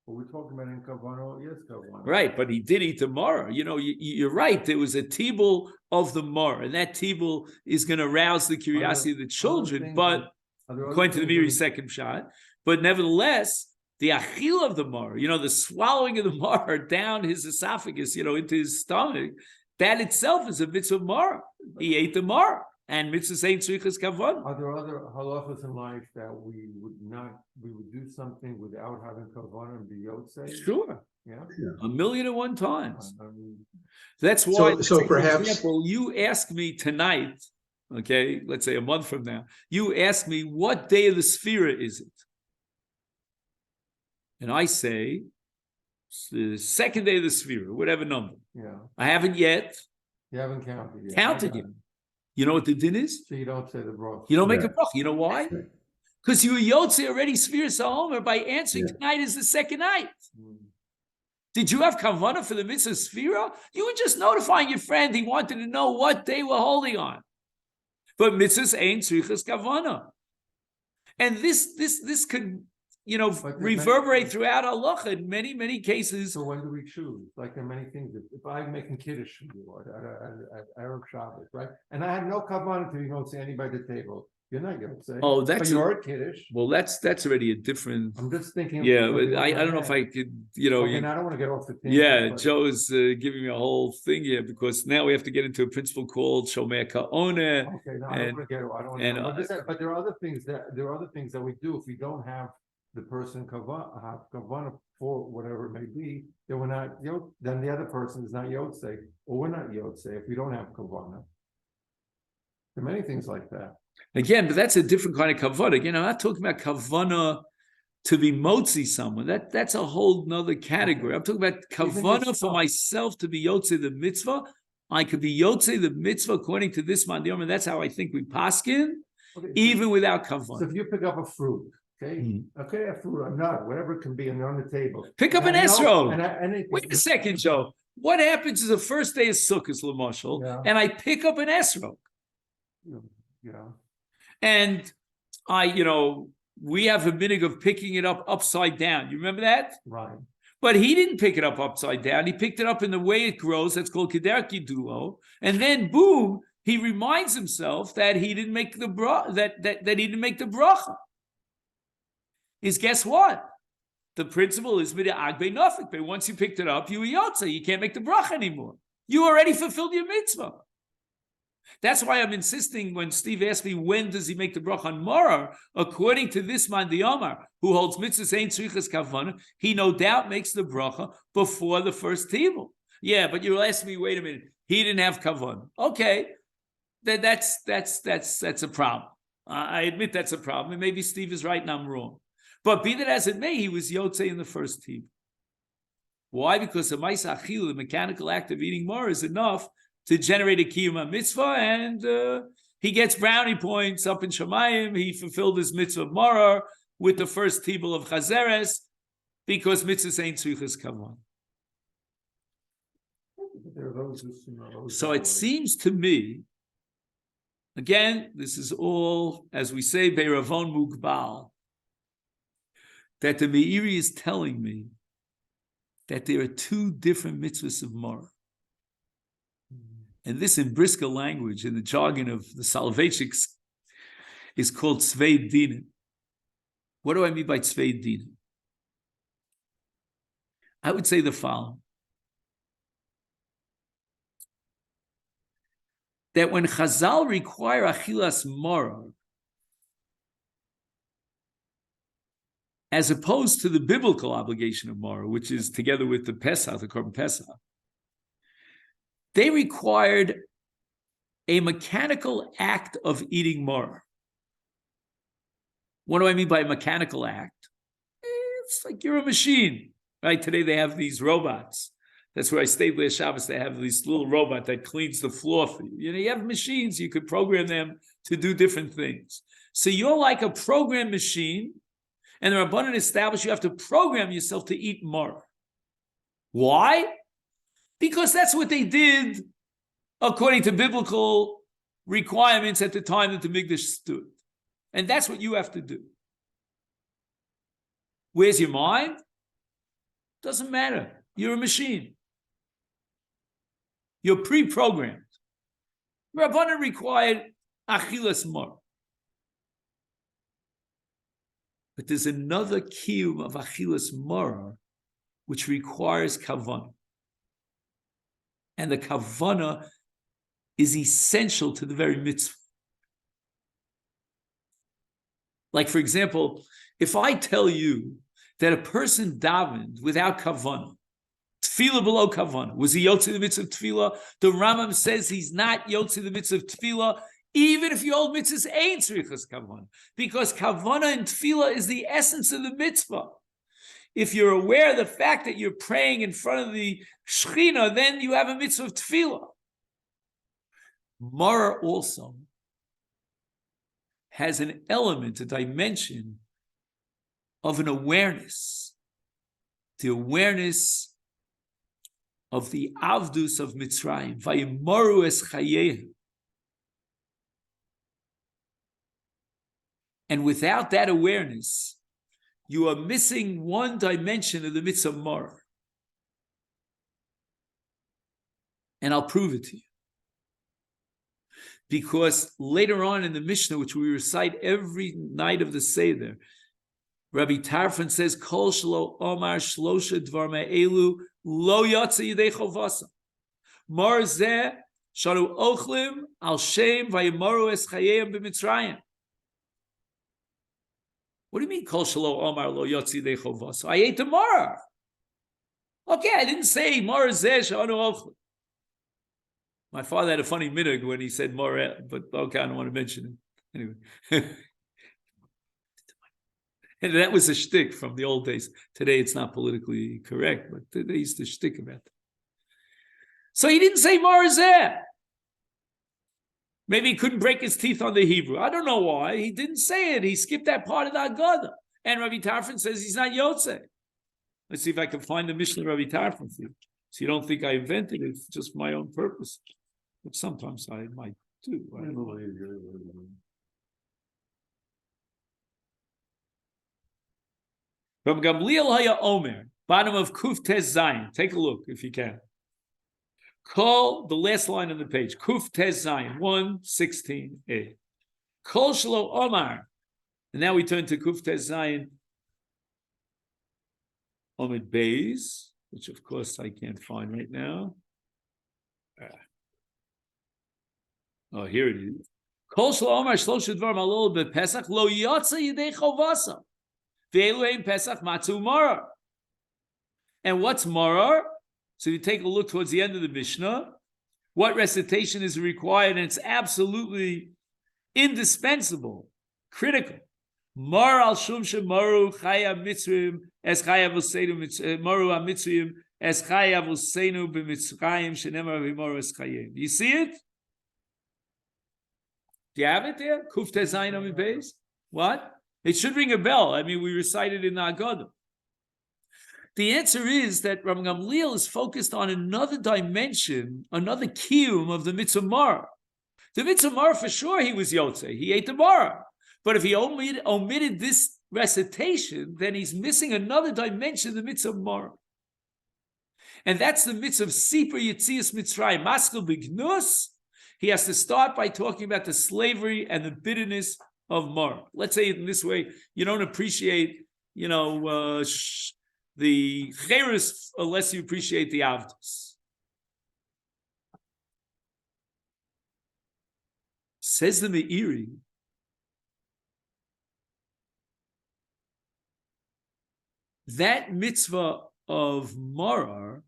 But we're talking about in Kavanah, yes, Kavanah. Right, but he did eat the Mara. You're right. There was a tibul of the Mara, and that tibul is going to rouse the curiosity of the children, but according to the Miri's second shot. But nevertheless, the achil of the Mara, the swallowing of the Mara down his esophagus, into his stomach, that itself is a mitzvah of Mara. He ate the Mara. And mitzvah ain't tzrichas kavanah. Are there other halachas in life that we would do something without having kavanah and be yotze? Sure. Yeah. 1,000,001 times. That's why. So perhaps, for example, you ask me tonight, okay, let's say a month from now, you ask me what day of the Sphira is it? And I say, it's the second day of the Sphira, whatever number. Yeah. I haven't yet. You haven't counted yet. Counted yet. You know what the din is? So you don't say the bracha. You don't make a bracha. You know why? Because you were Yotze already Sphira Sahomer by answering tonight is the second night. Did you have kavanah for the mitzvah Sphira? You were just notifying your friend. He wanted to know what day we're holding on. But mitzvahs ain't tzrichas kavanah. And this could, reverberate throughout halacha in many, many cases. So when do we choose? Like there are many things. If I'm making kiddush for you at Erev Shabbos, right? And I have no kavanah to don't say anybody at the table. You're not going to say. Oh, that's you're at kiddush. Well, that's already a different. I'm just thinking. Yeah, but I don't know if I could. Okay, I don't want to get off the thing. Yeah, Joe is giving me a whole thing here because now we have to get into a principle called Shomer Ka'oneh. Okay, no, I don't want to get. I don't want to. But there are other things that we do if we don't have the person kavanah for whatever it may be, then we're not then the other person is not yotze, or we're not yotze if we don't have kavanah. There are many things like that. Again, but that's a different kind of kavanah. Again, I'm not talking about kavanah to be motzi someone. That's a whole nother category. I'm talking about kavanah for myself to be yotze the mitzvah. I could be yotze the mitzvah according to this mandiyom, and that's how I think we paskin, even without kavanah. So if you pick up a fruit. Okay, a fruit, a nut, whatever it can be, and they're on the table. Pick up an esrog. Wait a second, Joe. What happens is the first day of Sukkot, L'moshel, and I pick up an esrog. Yeah. And we have a minhag of picking it up upside down. You remember that? Right. But he didn't pick it up upside down. He picked it up in the way it grows. That's called keder kidulo. And then, boom, he reminds himself that he didn't make the that he didn't make the bracha. Is guess what? The principle is b'de'ag be'nafik. But once you picked it up, you were yotze. You can't make the bracha anymore. You already fulfilled your mitzvah. That's why I'm insisting when Steve asked me when does he make the bracha on Morar, according to this man the Omar, who holds mitzvahs ain't tzrichas kavana, he no doubt makes the bracha before the first tibul. Yeah, but you'll ask me, wait a minute, he didn't have kavana. Okay, that's a problem. I admit that's a problem, and maybe Steve is right and I'm wrong. But be that as it may, he was yotze in the first tibul. Why? Because the ma'isa achila, the mechanical act of eating more, is enough to generate a kiyum mitzvah, and he gets brownie points up in Shemayim. He fulfilled his mitzvah of Morar with the first tibul of Chazeres, because mitzvahs ain't tzrichas kavan. So it seems to me, again, this is all, as we say, Beiravon Mugbal, that the Meiri is telling me that there are two different mitzvahs of Morar. And this in Brisker language, in the jargon of the Soloveitchiks, is called Tzvei Dinim. What do I mean by Tzvei Dinim? I would say the following. That when Chazal require Achilas Morar, as opposed to the biblical obligation of Morar, which is together with the Pesach, the Korban Pesach, they required a mechanical act of eating Morar. What do I mean by a mechanical act? It's like you're a machine, right? Today they have these robots. That's where I stayed last Shabbos. They have this little robot that cleans the floor for you. You know, you have machines, you could program them to do different things. So you're like a program machine, and the Rabbanan established you have to program yourself to eat Morar. Why? Because that's what they did according to biblical requirements at the time that the Mikdash stood. And that's what you have to do. Where's your mind? Doesn't matter. You're a machine. You're pre-programmed. Rabbanan required achilas Morar. But there's another kiyum of achilas Morar which requires kavanah. And the kavanah is essential to the very mitzvah. Like, for example, if I tell you that a person davened without kavanah, tefillah below kavanah, was he yotze the mitzvah of tefillah? The Rambam says he's not yotze the mitzvah of tefillah, even if your old mitzvahs ain't tzrichas kavanah, because kavanah and tefillah is the essence of the mitzvah. If you're aware of the fact that you're praying in front of the Shekhinah, then you have a mitzvah of tefillah. Morar also has an element, a dimension of an awareness, the awareness of the avdus of Mitzrayim, vayimaru es chayehem. And without that awareness, you are missing one dimension of the mitzvah Morar. And I'll prove it to you. Because later on in the Mishnah, which we recite every night of the Seder, Rabbi Tarfon says, Kol shelo omar shlosha dvar me'elu lo yatsa yidei chovasa. Mar zeh sharu ochlim al shem vayimaru es chayeyim b'mitzrayim. What do you mean, Kol shelo omar lo yatsa yidei chovasa? I ate the Morar. Okay, I didn't say Mar zeh sharu ochlim. My father had a funny minhag when he said Morar, but okay, I don't want to mention it. Anyway. And that was a shtick from the old days. Today it's not politically correct, but they used to shtick about that. So he didn't say Morar zeh. Maybe he couldn't break his teeth on the Hebrew. I don't know why. He didn't say it. He skipped that part of the Haggadah. And Rabbi Tarfon says he's not Yotze. Let's see if I can find the Mishnah Rabbi Tarfon for you. So you don't think I invented it. It's just my own purpose. But sometimes I might do. From Gamliel Haya Omer, bottom of Kuf Tez Zayin. Take a look if you can. Call the last line on the page. Kuf Tez Zayin 116a. Kol Shelo Omar. And now we turn to Kuf Tez Zayin Omid Beis, which of course I can't find right now. Oh, here it is. Kol Shelo Omar Shlosha Dvarim Alol BePesach Lo Yotza Yidei Chovasa Ve'elu Pesach Matzu Marar. And what's Marar? So you take a look towards the end of the Mishnah. What recitation is required? And it's absolutely indispensable, critical. Mar al shum shemaru chaya mitzrayim es chaya v'seinu maru al mitzrayim es chaya v'seinu b'mitzrayim shenemar v'maru es chayim. You see it? Do you have it there? Kuf tezayin amid beis. What? It should ring a bell. I mean, we recite it in the Haggadah. The answer is that Rabbi Gamliel is focused on another dimension, another kiyum of the mitzvah mar. The mitzvah mar, for sure, he was yotzei. He ate the mar. But if he omitted this recitation, then he's missing another dimension of the mitzvah mar. And that's the mitzvah of Sipur Yetzias Mitzrayim. Maskil Bignus, he has to start by talking about the slavery and the bitterness of mar. Let's say it in this way, you don't appreciate, the Cheres unless you appreciate the Avdus. Says the Meiri, that mitzvah of Marar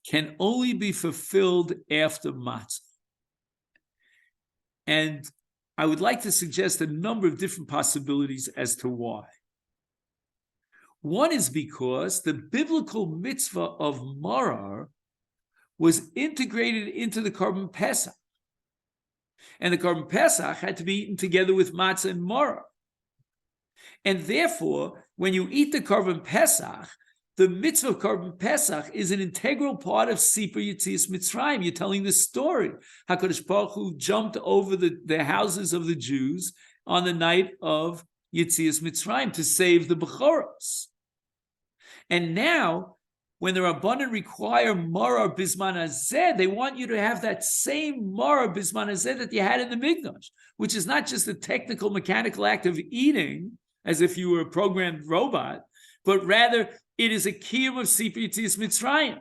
can only be fulfilled after Matzah. And I would like to suggest a number of different possibilities as to why. One is because the biblical mitzvah of Marar was integrated into the Korban Pesach. And the Korban Pesach had to be eaten together with matzah and Marar. And therefore, when you eat the Korban Pesach, the mitzvah of Korban Pesach is an integral part of Sipur Yetzias Mitzrayim. You're telling the story. HaKadosh Baruch Hu jumped over the houses of the Jews on the night of Yetzias Mitzrayim to save the Bechoros. And now, when the Rabbanan require Marar Bisman Hazeh, they want you to have that same Marar Bisman Hazeh that you had in the Mikdash, which is not just a technical, mechanical act of eating, as if you were a programmed robot, but rather it is a kiyum of Sipur Yetzias Mitzrayim.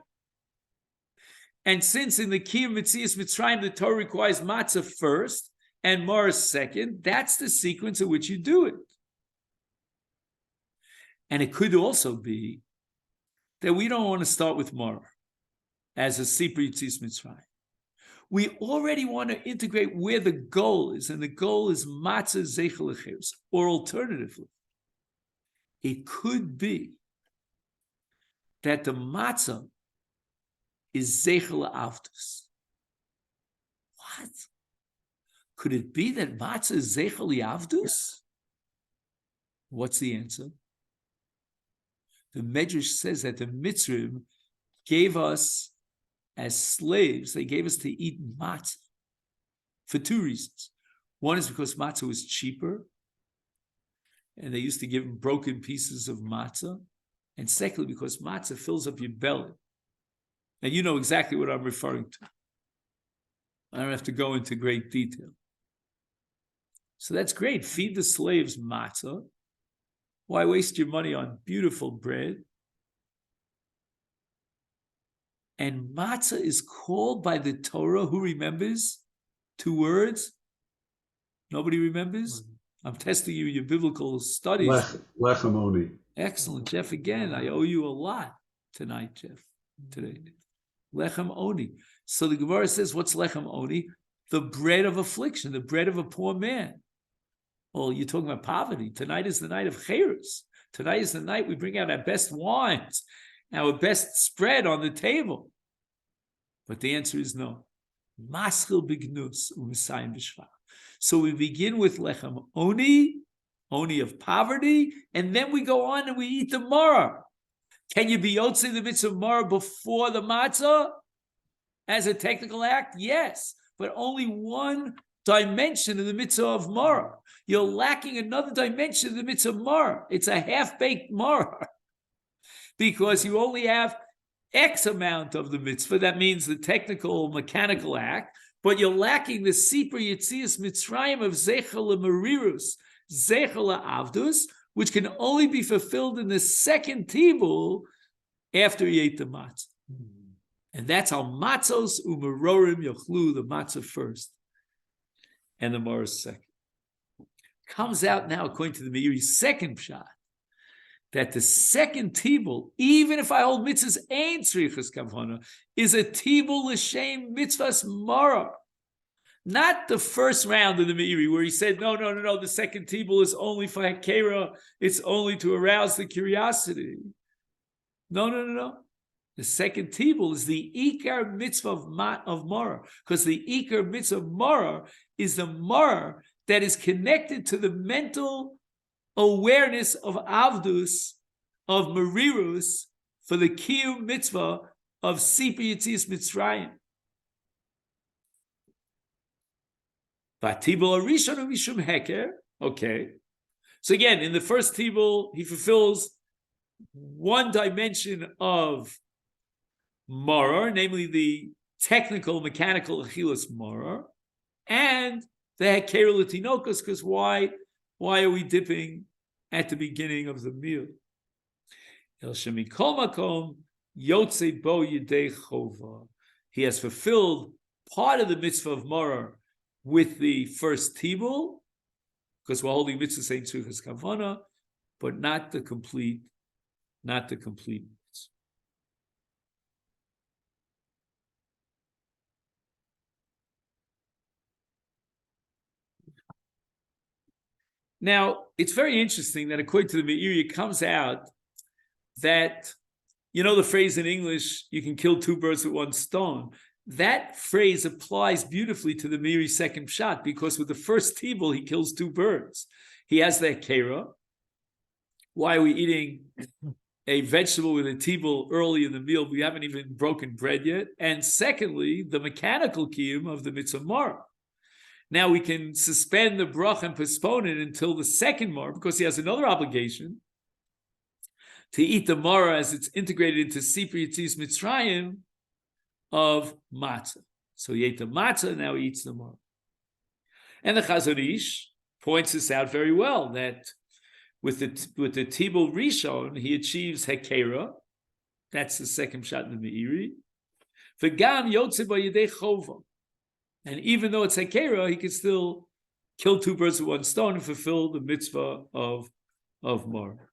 And since in the kiyum Yetzias Mitzrayim, the Torah requires matzah first and Marar second, that's the sequence in which you do it. And it could also be that we don't want to start with Marar as a Sipur Yetzias Mitzrayim. We already want to integrate where the goal is, and the goal is matzah zeichel lecheres. Or alternatively, it could be that the matzah is zeichel avdus. What? Could it be that matzah is zeichel avdus? What's the answer? The Medrash says that the Mitzrim gave us as slaves, they gave us to eat matzah for two reasons. One is because matzah was cheaper, and they used to give them broken pieces of matzah. And secondly, because matzah fills up your belly. And you know exactly what I'm referring to. I don't have to go into great detail. So that's great. Feed the slaves matzah. Why waste your money on beautiful bread? And matzah is called by the Torah, who remembers? 2 words? Nobody remembers? I'm testing you in your biblical studies. Lechem oni. Excellent, Jeff. Again, I owe you a lot tonight, Jeff, today. Lechem oni. So the Gemara says, what's lechem oni? The bread of affliction, the bread of a poor man. Well, you're talking about poverty. Tonight is the night of Cheres. Tonight is the night we bring out our best wines, our best spread on the table. But the answer is no. Maschil bignus u'misayim b'shvach. So we begin with lechem oni of poverty, and then we go on and we eat the maror. Can you be yotzei the mitzvah of maror before the matzah as a technical act? Yes, but only one dimension of the mitzvah of maror. You're lacking another dimension of the mitzvah of maror. It's a half-baked maror because you only have X amount of the mitzvah, that means the technical, mechanical act, but you're lacking the Sipur Yetzias Mitzrayim of Zechel Merirus, Zechel Avdus, which can only be fulfilled in the second tibul after he ate the matzah. And that's how matzos umerorim yochlu, the matzah first, and the morah second. Comes out now, according to the Meiri's second pshat, that the second tibul, even if I hold mitzvahs ain tzrichas kavana, is a tibul l'shem mitzvahs morah. Not the first round of the Meiri where he said, no, the second tibul is only for hakera, it's only to arouse the curiosity. No. The second tibul is the ikar mitzvah of morah, because the ikar mitzvah of morah is the morah that is connected to the mental awareness of avdus, of merirus, for the kiyum mitzvah of Sipur Yetzias Mitzrayim. Vatibul arishon mishum heker. Okay. So again, in the first tibul, he fulfills one dimension of maror, namely the technical, mechanical achilas maror, and the heker l'tinokos, because why are we dipping at the beginning of the meal? El shemikol makom yotze bo yidei chova. He has fulfilled part of the mitzvah of maror with the first tibul, because we're holding mitzvah saying tzrichas kavana, but not the complete mitzvah. Now, it's very interesting that according to the Meiri, it comes out that, the phrase in English, you can kill two birds with one stone. That phrase applies beautifully to the Meiri's second pshat, because with the first tibul, he kills two birds. He has that kera. Why are we eating a vegetable with a tibul early in the meal? We haven't even broken bread yet. And secondly, the mechanical kiyum of the mitzvah marah. Now we can suspend the bracha and postpone it until the second marah, because he has another obligation to eat the marah as it's integrated into Sipur Yetzias Mitzrayim of matzah. So he ate the matzah, now he eats the marah. And the Chazon Ish points this out very well, that with the tibul rishon, he achieves hekera. That's the second shot in the Meiri. V'gam yotze bo yidei chova. And even though it's hekera, he can still kill two birds with one stone and fulfill the mitzvah of marah.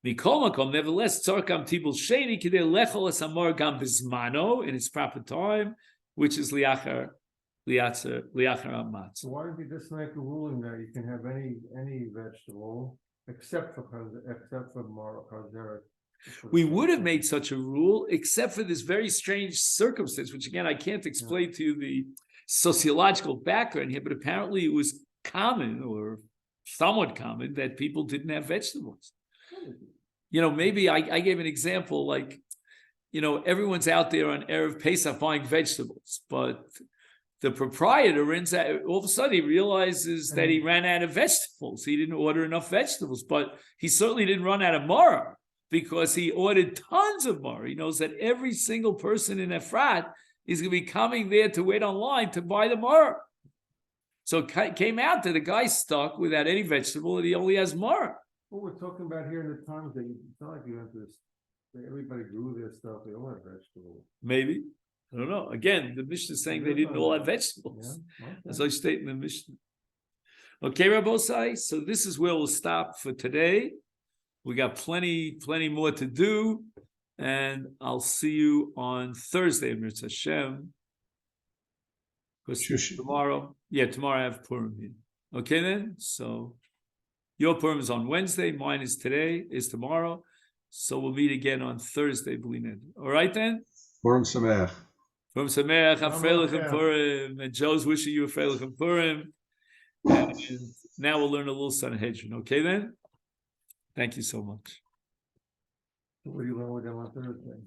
Mikol makom, nevertheless, tzarkam tibul sheni kidei lechol es hamar gam bizmano, in its proper time, which is liachar hamatz. So why did we just make a ruling that you can have any vegetable except for chazeret? We would have made such a rule, except for this very strange circumstance, which again I can't explain to you the sociological background here, but apparently it was common or somewhat common that people didn't have vegetables. Maybe I gave an example, like, everyone's out there on Erev Pesach buying vegetables, but the proprietor all of a sudden he realizes that he ran out of vegetables. He didn't order enough vegetables, but he certainly didn't run out of maror, because he ordered tons of maror. He knows that every single person in Efrat is going to be coming there to wait online to buy the maror. So it came out that the guy's stuck without any vegetable and he only has maror. What we're talking about here in the times that it's not like you have this, everybody grew their stuff, they all have vegetables. Maybe. I don't know. Again, the Mishnah is saying they didn't all have vegetables. Yeah? Okay. As I state in the Mishnah. Okay, Rabbosai, so this is where we'll stop for today. We got plenty more to do, and I'll see you on Thursday, Mirz Hashem. Because tomorrow I have Purim here. Okay then, so your Purim is on Wednesday, mine is tomorrow, so we'll meet again on Thursday, B'lined. All right then? Purim Sameach. Purim Sameach, Afreilichem Purim, and Joe's wishing you a Afreilichem Purim. And now we'll learn a little Sanhedrin, okay then? Thank you so much. What do you learn with them on Thursday?